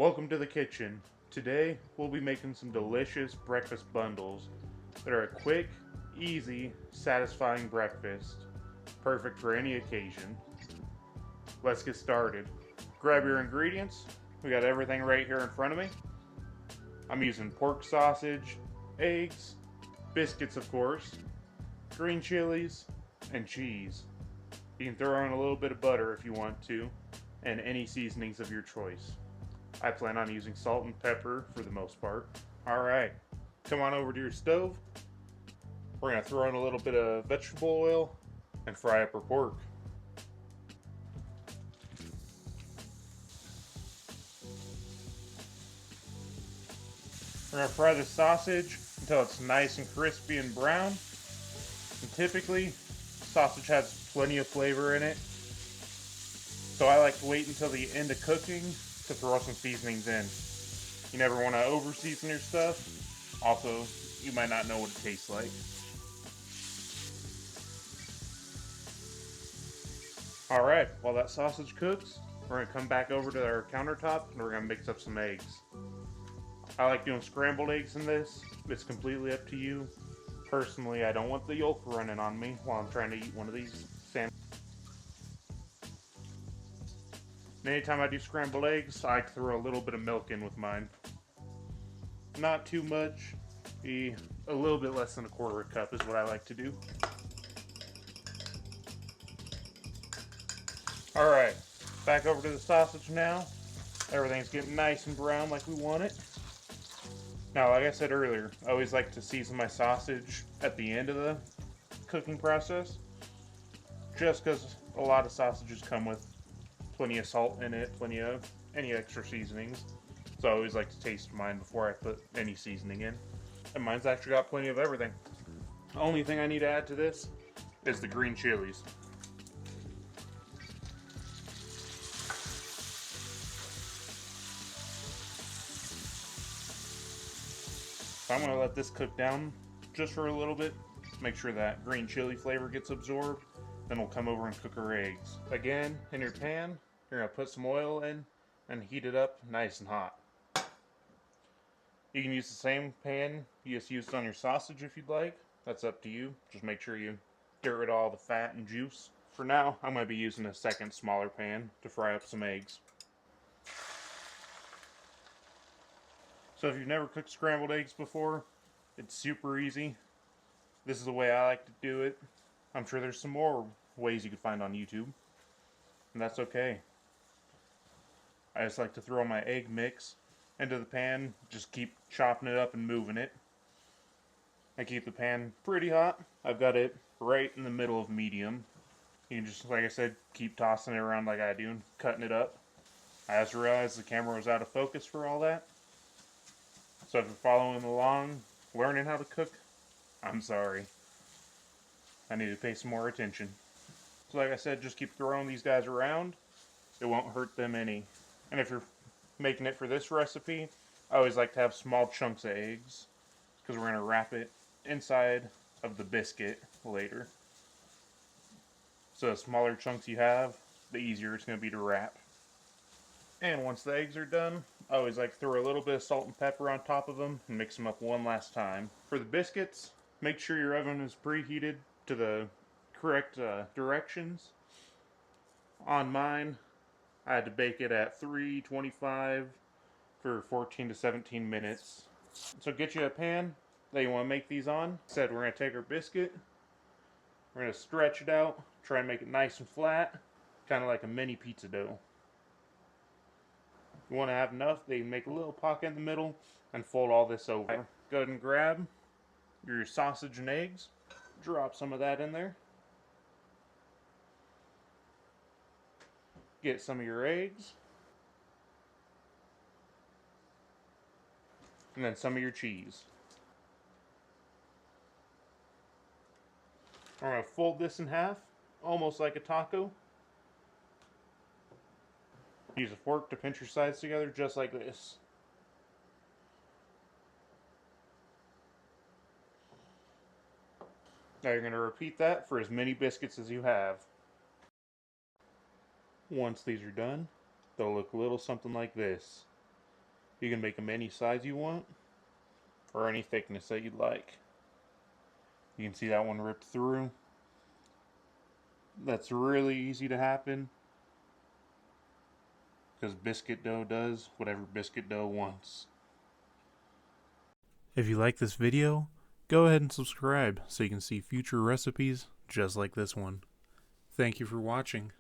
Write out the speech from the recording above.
Welcome to the kitchen. Today we'll be making some delicious breakfast bundles that are a quick, easy, satisfying breakfast, perfect for any occasion. Let's get started. Grab your ingredients. We got everything right here in front of me. I'm using pork sausage, eggs, biscuits of course, green chilies, and cheese. You can throw in a little bit of butter if you want to, and any seasonings of your choice. I plan on using salt and pepper for the most part. Alright, come on over to your stove. We're going to throw in a little bit of vegetable oil and fry up our pork. We're going to fry the sausage until it's nice and crispy and brown. And typically, sausage has plenty of flavor in it, so I like to wait until the end of cooking to throw some seasonings in. You never want to over season your stuff. Also, you might not know what it tastes like. Alright, while that sausage cooks, we're going to come back over to our countertop and we're going to mix up some eggs. I like doing scrambled eggs in this. It's completely up to you. Personally, I don't want the yolk running on me while I'm trying to eat one of these sandwiches. Anytime I do scrambled eggs, I throw a little bit of milk in with mine. Not too much. A little bit less than a quarter cup is what I like to do. Alright, back over to the sausage now. Everything's getting nice and brown like we want it. Now, like I said earlier, I always like to season my sausage at the end of the cooking process, just because a lot of sausages come with plenty of salt in it, plenty of any extra seasonings. So I always like to taste mine before I put any seasoning in. And mine's actually got plenty of everything. The only thing I need to add to this is the green chilies. So I'm going to let this cook down just for a little bit. Make sure that green chili flavor gets absorbed. Then we'll come over and cook our eggs. Again, in your pan, you're going to put some oil in and heat it up nice and hot. You can use the same pan you just used on your sausage if you'd like. That's up to you. Just make sure you get rid of all the fat and juice. For now, I'm going to be using a second smaller pan to fry up some eggs. So if you've never cooked scrambled eggs before, it's super easy. This is the way I like to do it. I'm sure there's some more ways you could find on YouTube, and that's okay. I just like to throw my egg mix into the pan, just keep chopping it up and moving it. I keep the pan pretty hot. I've got it right in the middle of medium. You can just, like I said, keep tossing it around like I do and cutting it up. I just realized the camera was out of focus for all that. So if you're following along, learning how to cook, I'm sorry. I need to pay some more attention. So like I said, just keep throwing these guys around. It won't hurt them any. And if you're making it for this recipe, I always like to have small chunks of eggs, because we're going to wrap it inside of the biscuit later. So the smaller chunks you have, the easier it's going to be to wrap. And once the eggs are done, I always like to throw a little bit of salt and pepper on top of them and mix them up one last time. For the biscuits, make sure your oven is preheated to the correct directions. On mine, I had to bake it at 325 for 14 to 17 minutes. So get you a pan that you want to make these on. Said we're going to take our biscuit, we're going to stretch it out, try and make it nice and flat, kind of like a mini pizza dough. You want to have enough that you can make a little pocket in the middle and fold all this over. Go ahead and grab your sausage and eggs, drop some of that in there. Get some of your eggs, and then some of your cheese. I'm going to fold this in half, almost like a taco. Use a fork to pinch your sides together just like this. Now you're going to repeat that for as many biscuits as you have. Once these are done, they'll look a little something like this. You can make them any size you want, or any thickness that you'd like. You can see that one ripped through. That's really easy to happen, because biscuit dough does whatever biscuit dough wants. If you like this video, go ahead and subscribe so you can see future recipes just like this one. Thank you for watching.